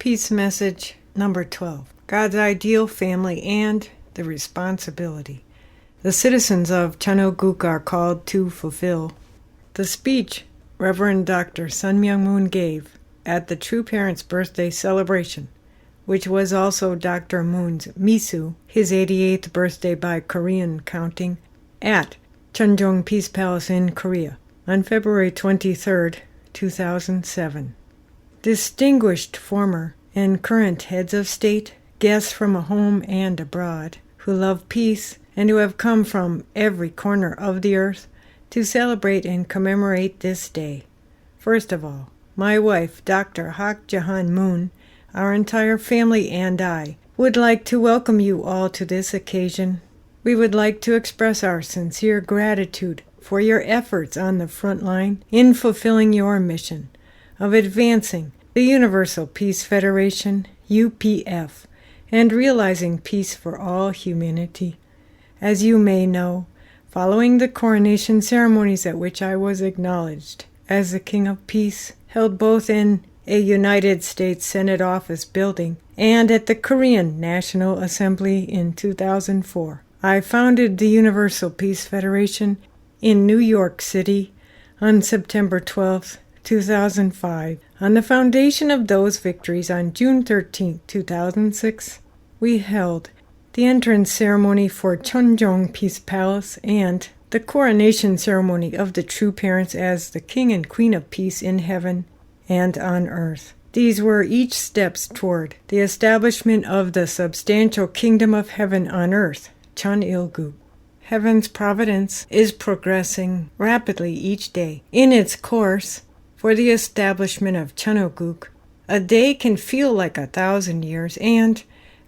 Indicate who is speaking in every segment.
Speaker 1: Peace message number 12. God's ideal family and the responsibility. The citizens of Cheon are called to fulfill. The speech Reverend Dr. Myung gave at the True Parents' birthday celebration, which was also Dr. Moon's Misu, his 88th birthday by Korean counting, at Cheon Peace Palace in Korea on February 23, 2007. Distinguished former and current heads of state, guests from home and abroad, who love peace and who have come from every corner of the earth to celebrate and commemorate this day. First of all, my wife, Dr. Cheon Moon, our entire family and I would like to welcome you all to this occasion. We would like to express our sincere gratitude for your efforts on the front line in fulfilling your mission of advancing the Universal Peace Federation, UPF, and realizing peace for all humanity. As you may know, following the coronation ceremonies at which I was acknowledged as the King of Peace, held both in a United States Senate office building and at the Korean National Assembly in 2004, I founded the Universal Peace Federation in New York City on September 12, 2005. On the foundation of those victories, on June 13, 2006, we held the entrance ceremony for Cheon Peace Palace and the coronation ceremony of the True Parents as the King and Queen of Peace in heaven and on earth. These were each steps toward the establishment of the substantial kingdom of heaven on earth, Cheon. Heaven's providence is progressing rapidly each day. In its course, for the establishment of Cheon, a day can feel like 1,000 years, and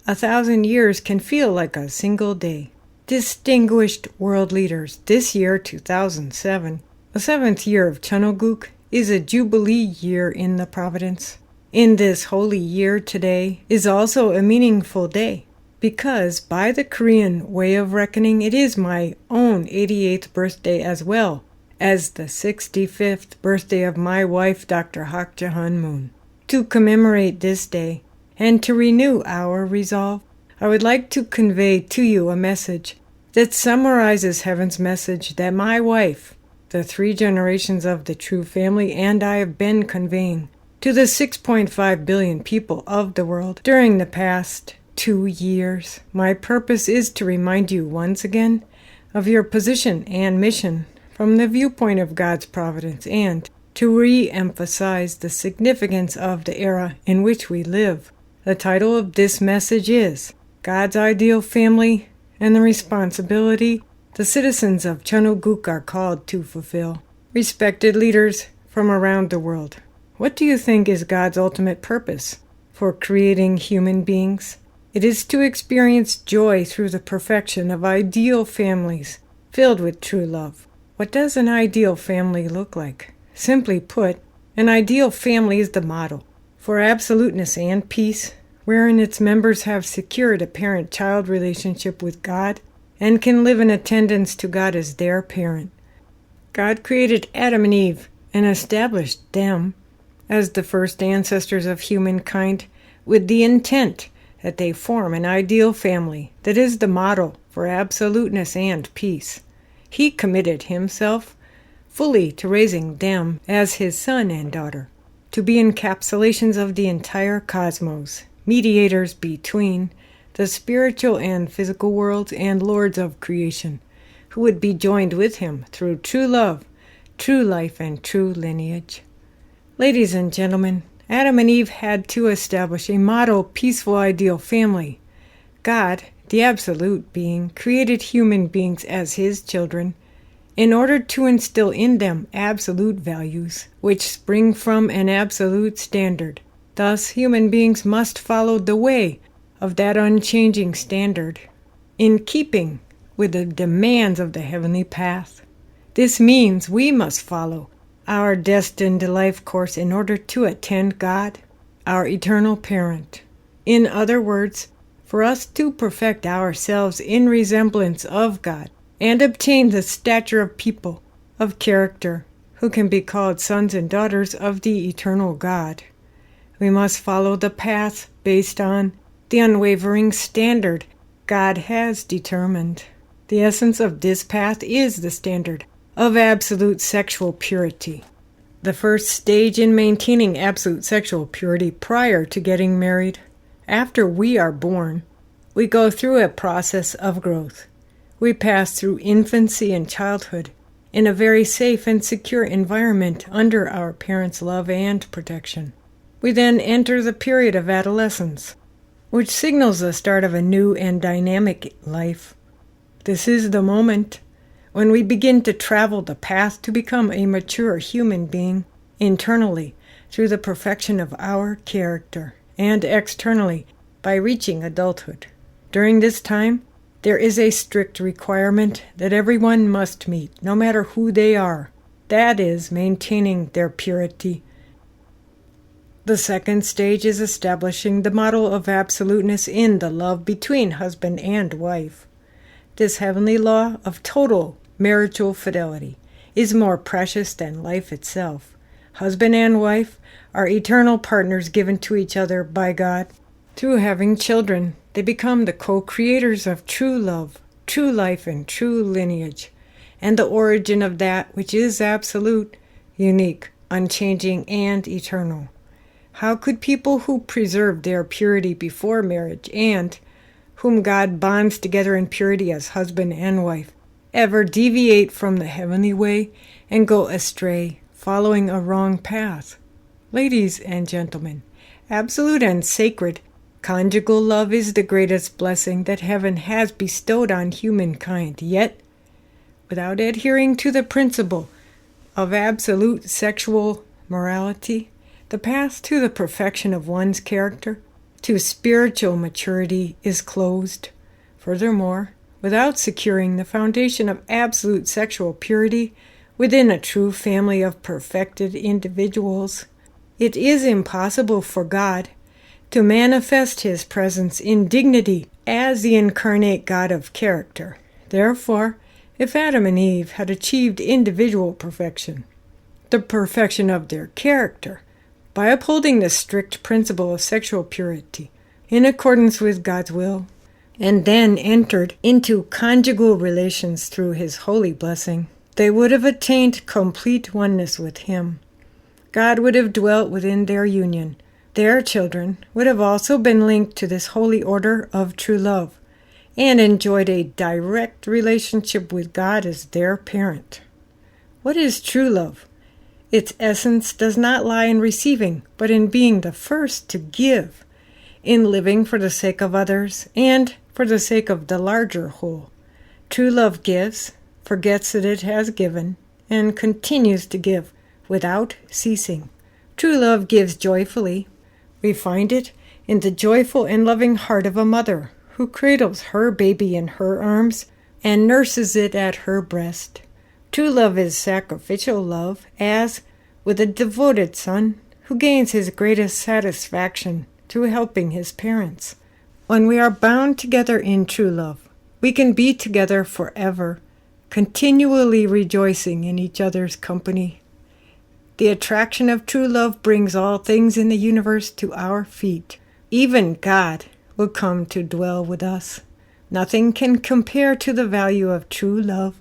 Speaker 1: 1,000 years can feel like a single day. Distinguished world leaders, this year, 2007, the 7th year of Cheon, is a Jubilee year in the providence. In this holy year, today is also a meaningful day, because by the Korean way of reckoning, it is my own 88th birthday as well as the 65th birthday of my wife, Dr. Cheon Moon. To commemorate this day and to renew our resolve, I would like to convey to you a message that summarizes heaven's message that my wife, the 3 generations of the True Family, and I have been conveying to the 6.5 billion people of the world during the past 2 years. My purpose is to remind you once again of your position and mission from the viewpoint of God's providence, and to re-emphasize the significance of the era in which we live. The title of this message is God's Ideal Family and the Responsibility the Citizens of Cheon are called to fulfill. Respected leaders from around the world, what do you think is God's ultimate purpose for creating human beings? It is to experience joy through the perfection of ideal families filled with true love. What does an ideal family look like? Simply put, an ideal family is the model for absoluteness and peace, wherein its members have secured a parent-child relationship with God and can live in attendance to God as their parent. God created Adam and Eve and established them as the first ancestors of humankind with the intent that they form an ideal family that is the model for absoluteness and peace. He committed himself fully to raising them as his son and daughter, to be encapsulations of the entire cosmos, mediators between the spiritual and physical worlds, and lords of creation, who would be joined with him through true love, true life, and true lineage. Ladies and gentlemen, Adam and Eve had to establish a model, peaceful, ideal family. God, the absolute being, created human beings as his children in order to instill in them absolute values, which spring from an absolute standard. Thus, human beings must follow the way of that unchanging standard, in keeping with the demands of the heavenly path. This means we must follow our destined life course in order to attend God, our eternal parent. In other words, for us to perfect ourselves in resemblance of God and obtain the stature of people of character who can be called sons and daughters of the eternal God. We must follow the path based on the unwavering standard God has determined. The essence of this path is the standard of absolute sexual purity. The first stage in maintaining absolute sexual purity prior to getting married. After we are born, we go through a process of growth. We pass through infancy and childhood in a very safe and secure environment under our parents' love and protection. We then enter the period of adolescence, which signals the start of a new and dynamic life. This is the moment when we begin to travel the path to become a mature human being internally through the perfection of our character and externally by reaching adulthood. During this time, there is a strict requirement that everyone must meet, no matter who they are. That is, maintaining their purity. The second stage is establishing the model of absoluteness in the love between husband and wife. This heavenly law of total marital fidelity is more precious than life itself. Husband and wife are eternal partners given to each other by God. Through having children, they become the co-creators of true love, true life, and true lineage, and the origin of that which is absolute, unique, unchanging, and eternal. How could people who preserved their purity before marriage and whom God bonds together in purity as husband and wife ever deviate from the heavenly way and go astray, following a wrong path? Ladies and gentlemen, absolute and sacred conjugal love is the greatest blessing that heaven has bestowed on humankind. Yet, without adhering to the principle of absolute sexual morality, the path to the perfection of one's character, to spiritual maturity, is closed. Furthermore, without securing the foundation of absolute sexual purity within a true family of perfected individuals, it is impossible for God to manifest his presence in dignity as the incarnate God of character. Therefore, if Adam and Eve had achieved individual perfection, the perfection of their character, by upholding the strict principle of sexual purity in accordance with God's will, and then entered into conjugal relations through his holy blessing, they would have attained complete oneness with him. God would have dwelt within their union. Their children would have also been linked to this holy order of true love and enjoyed a direct relationship with God as their parent. What is true love? Its essence does not lie in receiving, but in being the first to give, in living for the sake of others and for the sake of the larger whole. True love gives, forgets that it has given, and continues to give without ceasing. True love gives joyfully. We find it in the joyful and loving heart of a mother who cradles her baby in her arms and nurses it at her breast. True love is sacrificial love, as with a devoted son who gains his greatest satisfaction through helping his parents. When we are bound together in true love, we can be together forever, continually rejoicing in each other's company. The attraction of true love brings all things in the universe to our feet. Even God will come to dwell with us. Nothing can compare to the value of true love.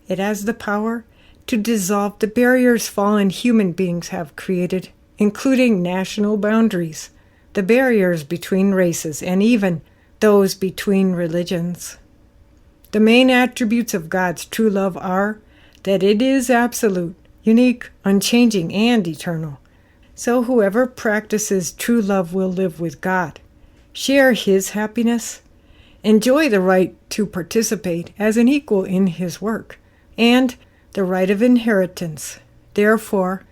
Speaker 1: It has the power to dissolve the barriers fallen human beings have created, including national boundaries, the barriers between races, and even those between religions. The main attributes of God's true love are that it is absolute, unique, unchanging, and eternal. So whoever practices true love will live with God, share his happiness, enjoy the right to participate as an equal in his work, and the right of inheritance. Therefore,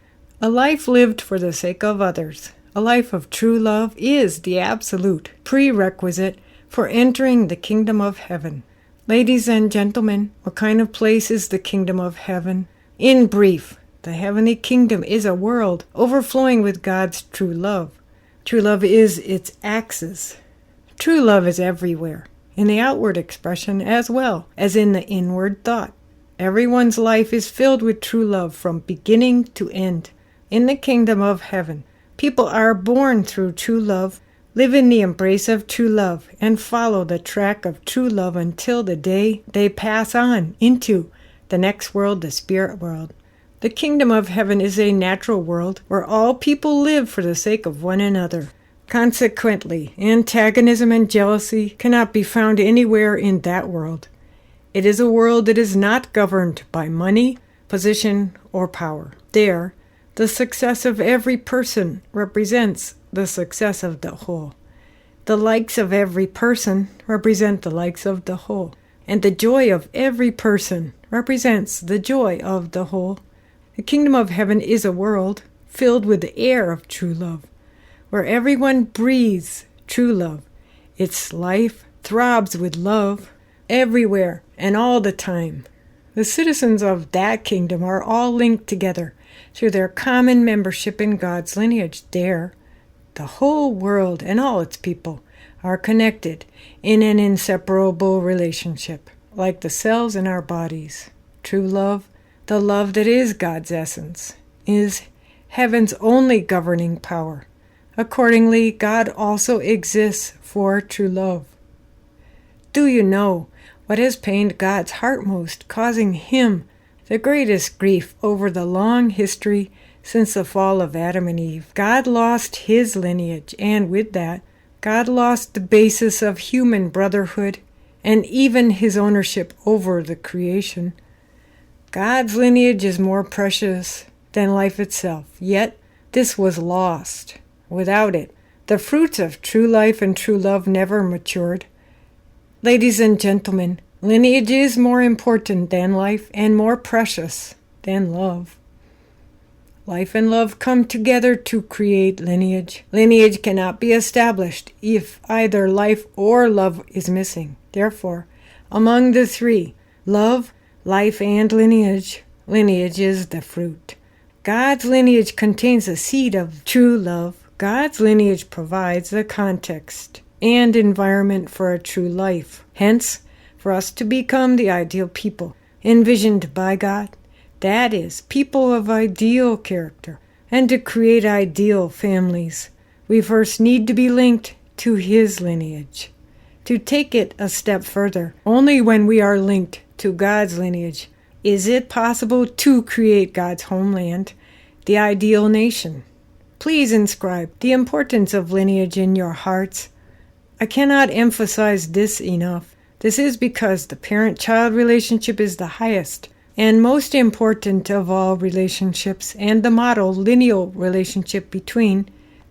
Speaker 1: a life lived for the sake of others, a life of true love, is the absolute prerequisite for entering the kingdom of heaven. Ladies and gentlemen, what kind of place is the kingdom of heaven? In brief, the heavenly kingdom is a world overflowing with God's true love. True love is its axis. True love is everywhere, in the outward expression as well as in the inward thought. Everyone's life is filled with true love from beginning to end. In the kingdom of heaven, People are born through true love, live in the embrace of true love, and follow the track of true love until the day they pass on into the next world, the spirit world. The kingdom of heaven is a natural world where all people live for the sake of one another. Consequently, antagonism and jealousy cannot be found anywhere in that world. It is a world that is not governed by money, position, or power. There, the success of every person represents the success of the whole. The likes of every person represent the likes of the whole. And the joy of every person represents the joy of the whole. The kingdom of heaven is a world filled with the air of true love, where everyone breathes true love. Its life throbs with love everywhere and all the time. The citizens of that kingdom are all linked together through their common membership in God's lineage. There, the whole world and all its people are connected in an inseparable relationship, like the cells in our bodies. True love, the love that is God's essence, is heaven's only governing power. Accordingly, God also exists for true love. Do you know what has pained God's heart most, causing him the greatest grief over the long history since the fall of Adam and Eve? God lost his lineage, and with that, God lost the basis of human brotherhood and even his ownership over the creation. God's lineage is more precious than life itself, yet this was lost. Without it, the fruits of true life and true love never matured. Ladies and gentlemen, lineage is more important than life and more precious than love. Life and love come together to create lineage. Lineage cannot be established if either life or love is missing. Therefore, among the three, love, life, and lineage, lineage is the fruit. God's lineage contains a seed of true love. God's lineage provides the context and environment for a true life. Hence, for us to become the ideal people envisioned by God, that is, people of ideal character, and to create ideal families, we first need to be linked to his lineage. To take it a step further, only when we are linked to God's lineage is it possible to create God's homeland, the ideal nation. Please inscribe the importance of lineage in your hearts. I cannot emphasize this enough. This is because the parent-child relationship is the highest and most important of all relationships, and the model lineal relationship between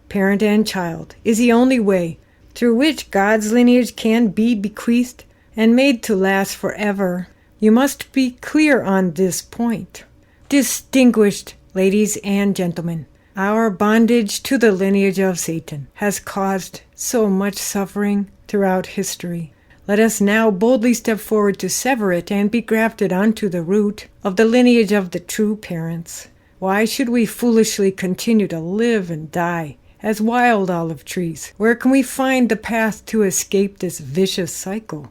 Speaker 1: parent and child is the only way through which God's lineage can be bequeathed and made to last forever. You must be clear on this point. Distinguished ladies and gentlemen, our bondage to the lineage of Satan has caused so much suffering throughout history. Let us now boldly step forward to sever it and be grafted onto the root of the lineage of the true parents. Why should we foolishly continue to live and die as wild olive trees? Where can we find the path to escape this vicious cycle?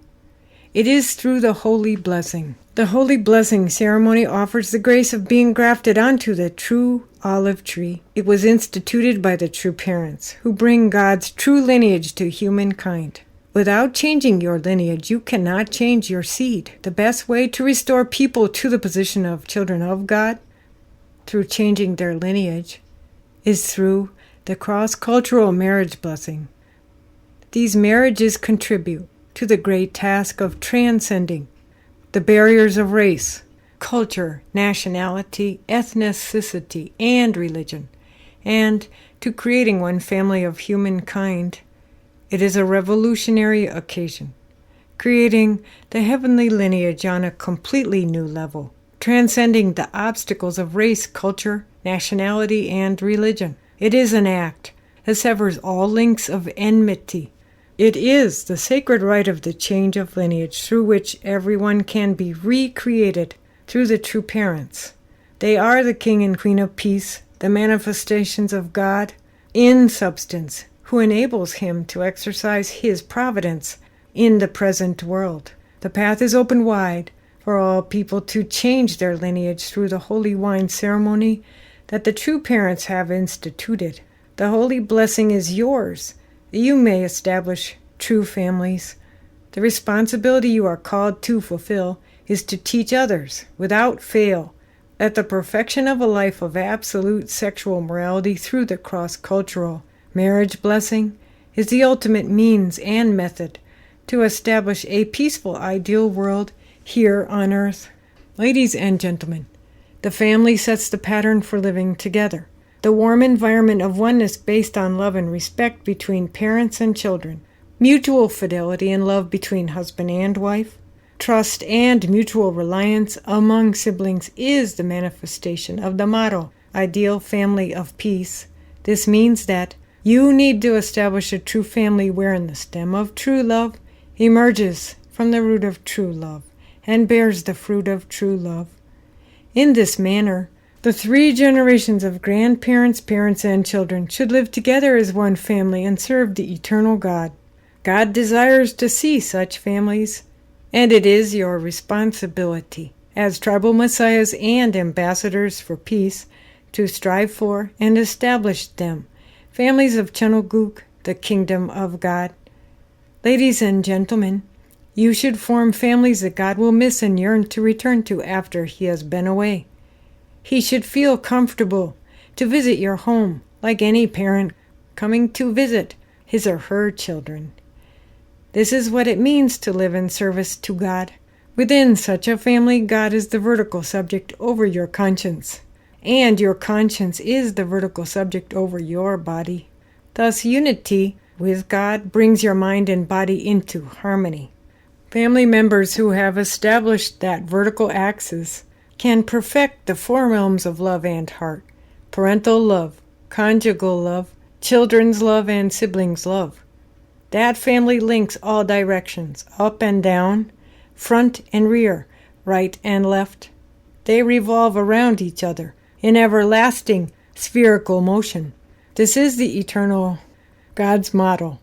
Speaker 1: It is through the holy blessing. The holy blessing ceremony offers the grace of being grafted onto the true olive tree. It was instituted by the true parents, who bring God's true lineage to humankind. Without changing your lineage, you cannot change your seed. The best way to restore people to the position of children of God, through changing their lineage, is through the cross-cultural marriage blessing. These marriages contribute to the great task of transcending the barriers of race, culture, nationality, ethnicity, and religion, and to creating one family of humankind. It is a revolutionary occasion, creating the heavenly lineage on a completely new level, transcending the obstacles of race, culture, nationality, and religion. It is an act that severs all links of enmity. It is the sacred rite of the change of lineage through which everyone can be recreated through the true parents. They are the King and Queen of Peace, the manifestations of God in substance, who enables him to exercise his providence in the present world. The path is open wide for all people to change their lineage through the holy wine ceremony that the true parents have instituted. The holy blessing is yours, that you may establish true families. The responsibility you are called to fulfill is to teach others, without fail, that the perfection of a life of absolute sexual morality through the cross-cultural marriage blessing is the ultimate means and method to establish a peaceful ideal world here on earth. Ladies and gentlemen, the family sets the pattern for living together. The warm environment of oneness based on love and respect between parents and children, mutual fidelity and love between husband and wife, trust and mutual reliance among siblings is the manifestation of the motto, ideal family of peace. This means that you need to establish a true family wherein the stem of true love emerges from the root of true love and bears the fruit of true love. In this manner, the 3 generations of grandparents, parents, and children should live together as one family and serve the eternal God. God desires to see such families, and it is your responsibility as tribal messiahs and ambassadors for peace to strive for and establish them, families of Cheon, the kingdom of God. Ladies and gentlemen, you should form families that God will miss and yearn to return to after he has been away. He should feel comfortable to visit your home like any parent coming to visit his or her children. This is what it means to live in service to God. Within such a family, God is the vertical subject over your conscience, and your conscience is the vertical subject over your body. Thus, unity with God brings your mind and body into harmony. Family members who have established that vertical axis can perfect the 4 realms of love and heart: parental love, conjugal love, children's love, and siblings' love. That family links all directions, up and down, front and rear, right and left. They revolve around each other in everlasting spherical motion. This is the eternal God's model,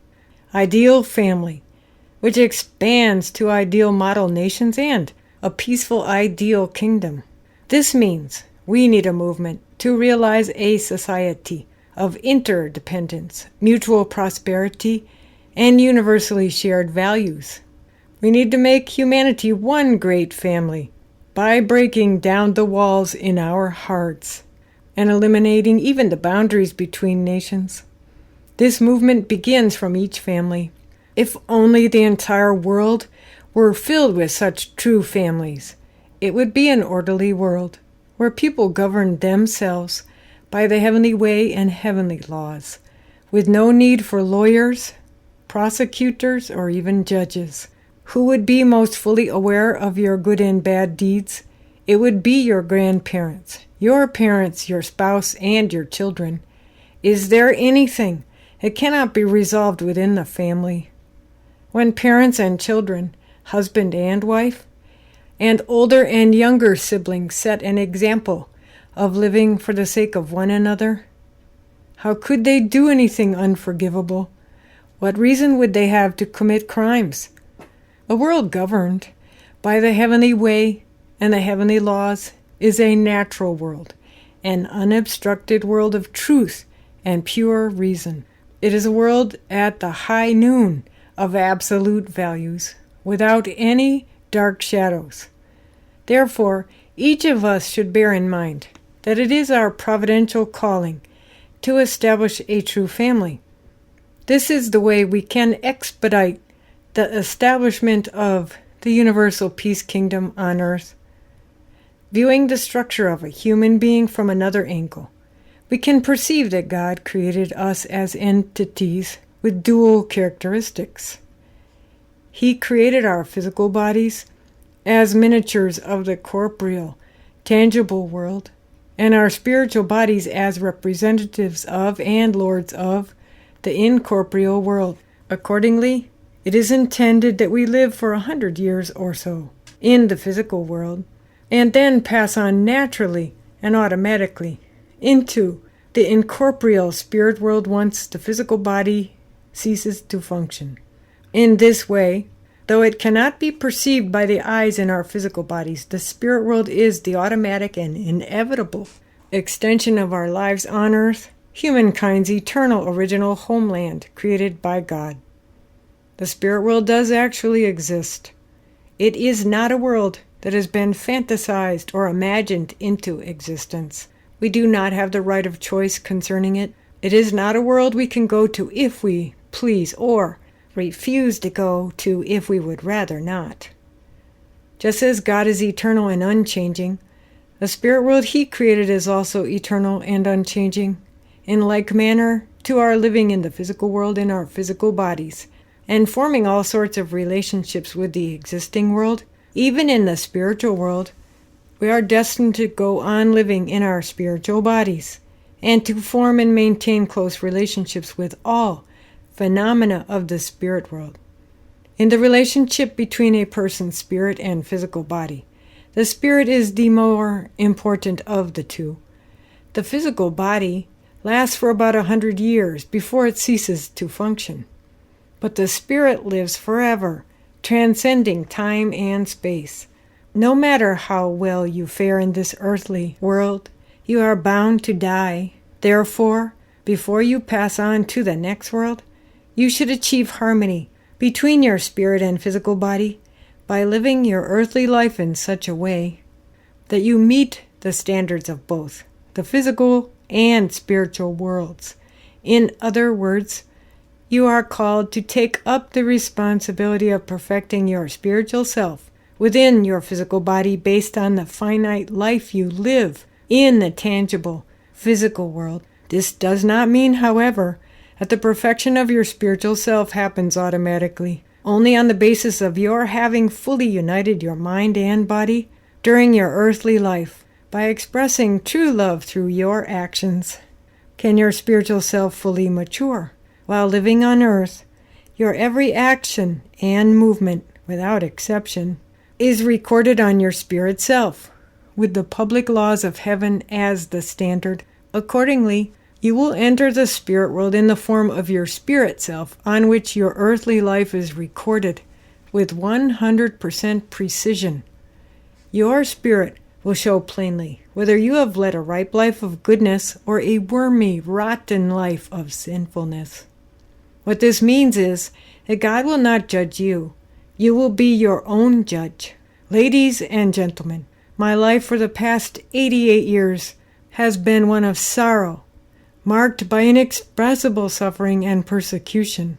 Speaker 1: ideal family, which expands to ideal model nations and a peaceful ideal kingdom. This means we need a movement to realize a society of interdependence, mutual prosperity, and universally shared values. We need to make humanity one great family by breaking down the walls in our hearts and eliminating even the boundaries between nations. This movement begins from each family. If only the entire world were filled with such true families, it would be an orderly world where people governed themselves by the heavenly way and heavenly laws, with no need for lawyers, prosecutors, or even judges. Who would be most fully aware of your good and bad deeds? It would be your grandparents, your parents, your spouse, and your children. Is there anything that cannot be resolved within the family? When parents and children, husband and wife, and older and younger siblings set an example of living for the sake of one another, how could they do anything unforgivable? What reason would they have to commit crimes? A world governed by the heavenly way and the heavenly laws is a natural world, an unobstructed world of truth and pure reason. It is a world at the high noon of absolute values, without any dark shadows. Therefore, each of us should bear in mind that it is our providential calling to establish a true family. This is the way we can expedite the establishment of the universal peace kingdom on earth. Viewing the structure of a human being from another angle, we can perceive that God created us as entities with dual characteristics. He created our physical bodies as miniatures of the corporeal, tangible world, and our spiritual bodies as representatives of and lords of the incorporeal world. Accordingly, it is intended that we live for 100 years or so in the physical world, and then pass on naturally and automatically into the incorporeal spirit world once the physical body ceases to function. In this way, though it cannot be perceived by the eyes in our physical bodies, the spirit world is the automatic and inevitable extension of our lives on earth humankind's eternal original homeland created by God. The spirit world does actually exist. It is not a world that has been fantasized or imagined into existence. We do not have the right of choice concerning it. It is not a world we can go to if we please, or refuse to go to if we would rather not. Just as God is eternal and unchanging, the spirit world He created is also eternal and unchanging. In like manner, to our living in the physical world in our physical bodies, and forming all sorts of relationships with the existing world, even in the spiritual world, we are destined to go on living in our spiritual bodies, and to form and maintain close relationships with all phenomena of the spirit world. In the relationship between a person's spirit and physical body, the spirit is the more important of the two. The physical body lasts for about 100 years before it ceases to function. But the spirit lives forever, transcending time and space. No matter how well you fare in this earthly world, you are bound to die. Therefore, before you pass on to the next world, you should achieve harmony between your spirit and physical body by living your earthly life in such a way that you meet the standards of both the physical and spiritual worlds. In other words, you are called to take up the responsibility of perfecting your spiritual self within your physical body based on the finite life you live in the tangible physical world. This does not mean, however, that the perfection of your spiritual self happens automatically, only on the basis of your having fully united your mind and body during your earthly life by expressing true love through your actions. Can your spiritual self fully mature while living on earth? Your every action and movement, without exception, is recorded on your spirit self, with the public laws of heaven as the standard. Accordingly, you will enter the spirit world in the form of your spirit self, on which your earthly life is recorded with 100% precision. Your spirit will show plainly whether you have led a ripe life of goodness or a wormy, rotten life of sinfulness. What this means is that God will not judge you. You will be your own judge. Ladies and gentlemen, my life for the past 88 years has been one of sorrow, marked by inexpressible suffering and persecution.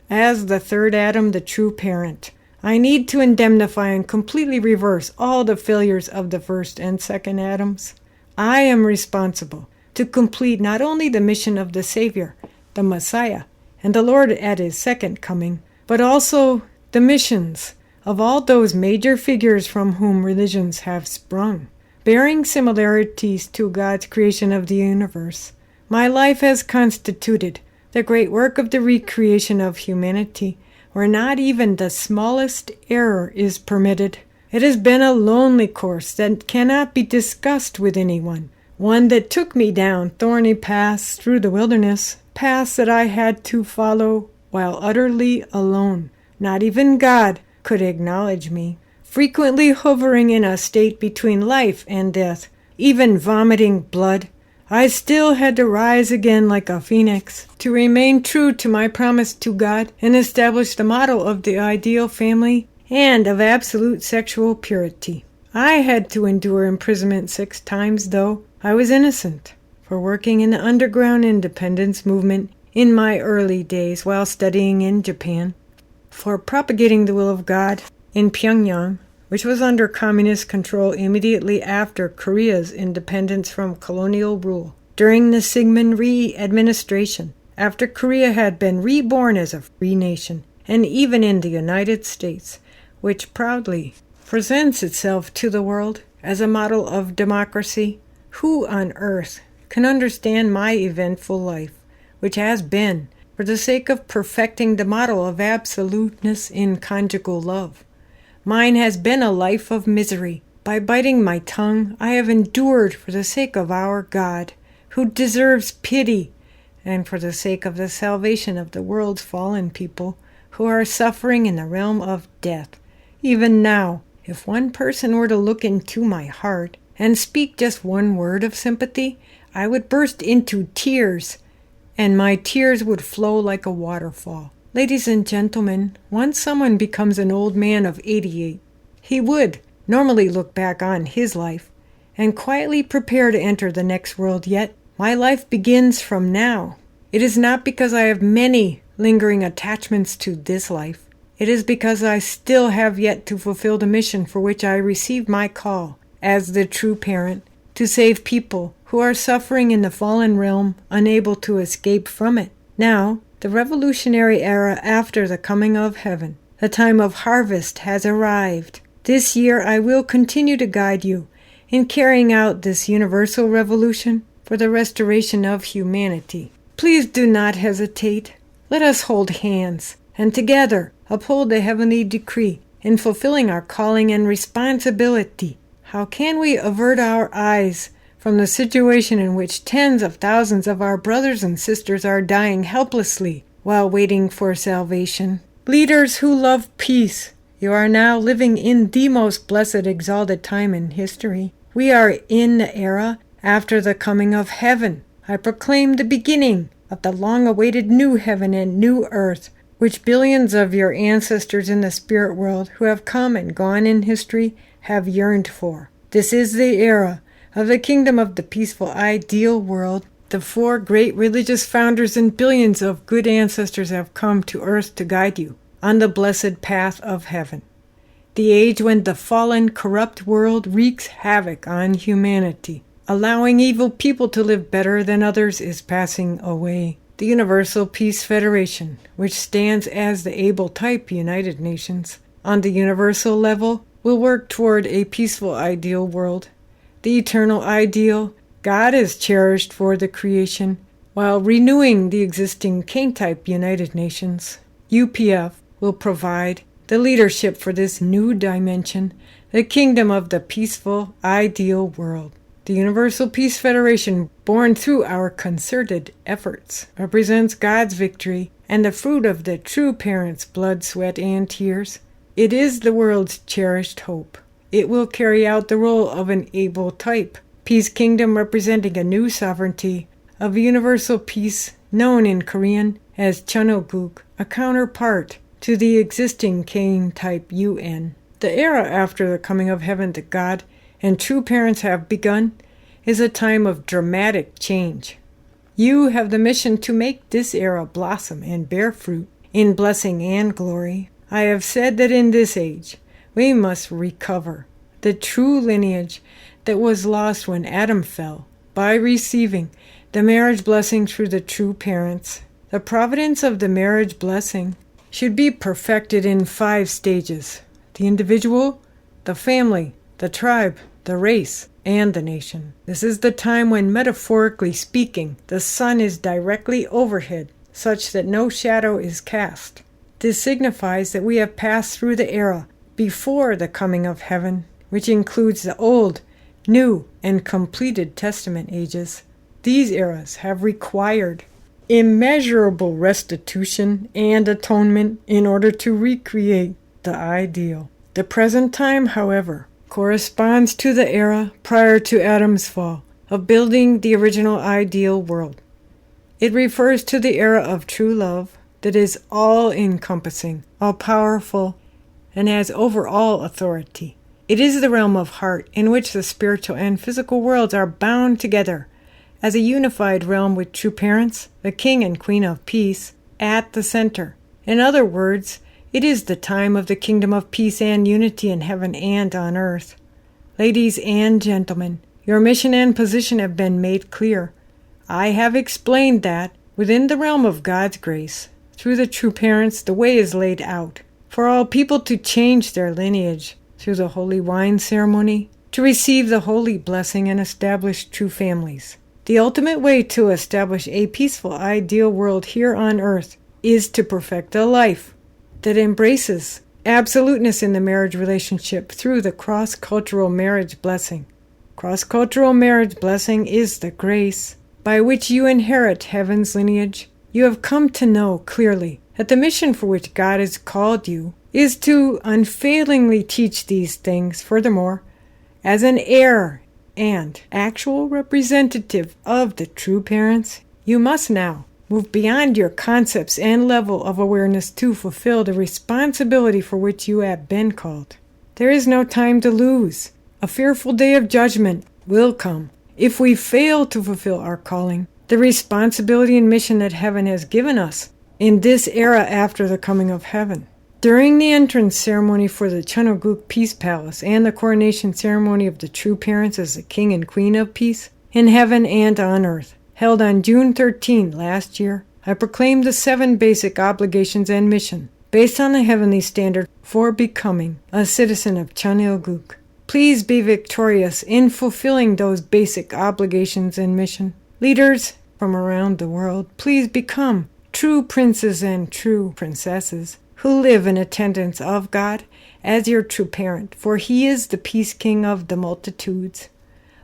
Speaker 1: As the third Adam, the true parent, I need to indemnify and completely reverse all the failures of the first and second Adams. I am responsible to complete not only the mission of the Savior, the Messiah, and the Lord at His second coming, but also the missions of all those major figures from whom religions have sprung, bearing similarities to God's creation of the universe. My life has constituted the great work of the recreation of humanity, where not even the smallest error is permitted. It has been a lonely course that cannot be discussed with anyone, one that took me down thorny paths through the wilderness, paths that I had to follow while utterly alone. Not even God could acknowledge me, frequently hovering in a state between life and death, even vomiting blood. I still had to rise again like a phoenix, to remain true to my promise to God and establish the model of the ideal family and of absolute sexual purity. I had to endure imprisonment 6 times, though I was innocent, for working in the underground independence movement in my early days while studying in Japan, for propagating the will of God in Pyongyang, which was under communist control immediately after Korea's independence from colonial rule, during the Syngman Rhee administration, after Korea had been reborn as a free nation, and even in the United States, which proudly presents itself to the world as a model of democracy. Who on earth can understand my eventful life, which has been, for the sake of perfecting the model of absoluteness in conjugal love? Mine has been a life of misery. By biting my tongue, I have endured for the sake of our God, who deserves pity, and for the sake of the salvation of the world's fallen people, who are suffering in the realm of death. Even now, if one person were to look into my heart and speak just one word of sympathy, I would burst into tears, and my tears would flow like a waterfall. Ladies and gentlemen, once someone becomes an old man of 88, he would normally look back on his life and quietly prepare to enter the next world. Yet my life begins from now. It is not because I have many lingering attachments to this life. It is because I still have yet to fulfill the mission for which I received my call as the true parent, to save people who are suffering in the fallen realm, unable to escape from it. Now, the revolutionary era after the coming of heaven, the time of harvest has arrived. This year I will continue to guide you in carrying out this universal revolution for the restoration of humanity. Please do not hesitate. Let us hold hands and together uphold the heavenly decree in fulfilling our calling and responsibility. How can we avert our eyes from the situation in which tens of thousands of our brothers and sisters are dying helplessly while waiting for salvation? Leaders who love peace, you are now living in the most blessed, exalted time in history. We are in the era after the coming of heaven. I proclaim the beginning of the long-awaited new heaven and new earth, which billions of your ancestors in the spirit world who have come and gone in history have yearned for. This is the era of the kingdom of the peaceful ideal world. The four great religious founders and billions of good ancestors have come to earth to guide you on the blessed path of heaven. The age when the fallen, corrupt world wreaks havoc on humanity, allowing evil people to live better than others, is passing away. The Universal Peace Federation, which stands as the able type United Nations, on the universal level, will work toward a peaceful ideal world. The eternal ideal God has cherished for the creation, while renewing the existing Cain-type United Nations. UPF will provide the leadership for this new dimension, the kingdom of the peaceful ideal world. The Universal Peace Federation, born through our concerted efforts, represents God's victory and the fruit of the true parents' blood, sweat, and tears. It is the world's cherished hope. It will carry out the role of an able type peace kingdom, representing a new sovereignty of universal peace known in Korean as Cheon, a counterpart to the existing Cain-type UN. The era after the coming of heaven that God and true parents have begun is a time of dramatic change. You have the mission to make this era blossom and bear fruit in blessing and glory. I have said that in this age we must recover the true lineage that was lost when Adam fell by receiving the marriage blessing through the true parents. The providence of the marriage blessing should be perfected in 5 stages: the individual, the family, the tribe, the race, and the nation. This is the time when, metaphorically speaking, the sun is directly overhead, such that no shadow is cast. This signifies that we have passed through the era before the coming of heaven, which includes the Old, New, and completed Testament ages. These eras have required immeasurable restitution and atonement in order to recreate the ideal. The present time, however, corresponds to the era prior to Adam's fall of building the original ideal world. It refers to the era of true love that is all-encompassing, all-powerful, and has overall authority. It is the realm of heart in which the spiritual and physical worlds are bound together as a unified realm with true parents, the king and queen of peace, at the center. In other words, it is the time of the kingdom of peace and unity in heaven and on earth. Ladies and gentlemen, your mission and position have been made clear. I have explained that within the realm of God's grace, through the true parents, the way is laid out for all people to change their lineage through the holy wine ceremony, to receive the holy blessing and establish true families. The ultimate way to establish a peaceful, ideal world here on earth is to perfect a life that embraces absoluteness in the marriage relationship through the cross-cultural marriage blessing. Cross-cultural marriage blessing is the grace by which you inherit heaven's lineage. You have come to know clearly that the mission for which God has called you is to unfailingly teach these things. Furthermore, as an heir and actual representative of the true parents, you must now move beyond your concepts and level of awareness to fulfill the responsibility for which you have been called. There is no time to lose. A fearful day of judgment will come if we fail to fulfill our calling, the responsibility and mission that heaven has given us in this era after the coming of heaven. During the entrance ceremony for the Cheon Peace Palace and the coronation ceremony of the true parents as the King and Queen of Peace in heaven and on earth, held on June 13 last year, I proclaimed the 7 basic obligations and mission based on the heavenly standard for becoming a citizen of Cheon. Please be victorious in fulfilling those basic obligations and mission. Leaders from around the world, please become true princes and true princesses who live in attendance of God as your true parent, for He is the peace king of the multitudes.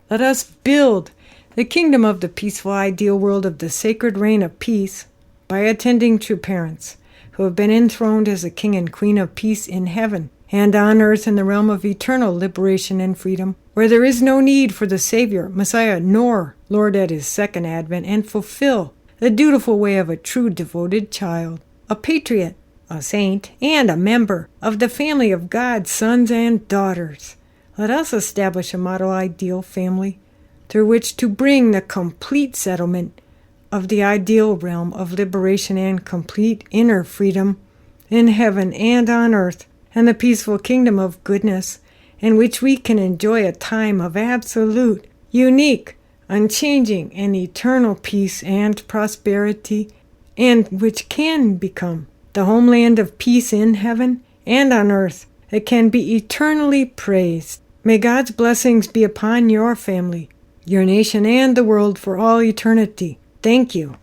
Speaker 1: Let us build the kingdom of the peaceful ideal world of the sacred reign of peace by attending true parents who have been enthroned as the King and Queen of Peace in heaven and on earth in the realm of eternal liberation and freedom, where there is no need for the Savior, Messiah, nor Lord at His second advent, and fulfill the dutiful way of a true devoted child, a patriot, a saint, and a member of the family of God's sons and daughters. Let us establish a model ideal family through which to bring the complete settlement of the ideal realm of liberation and complete inner freedom in heaven and on earth, and the peaceful kingdom of goodness in which we can enjoy a time of absolute, unique, unchanging, and eternal peace and prosperity, and which can become the homeland of peace in heaven and on earth that can be eternally praised. May God's blessings be upon your family, your nation, and the world for all eternity. Thank you.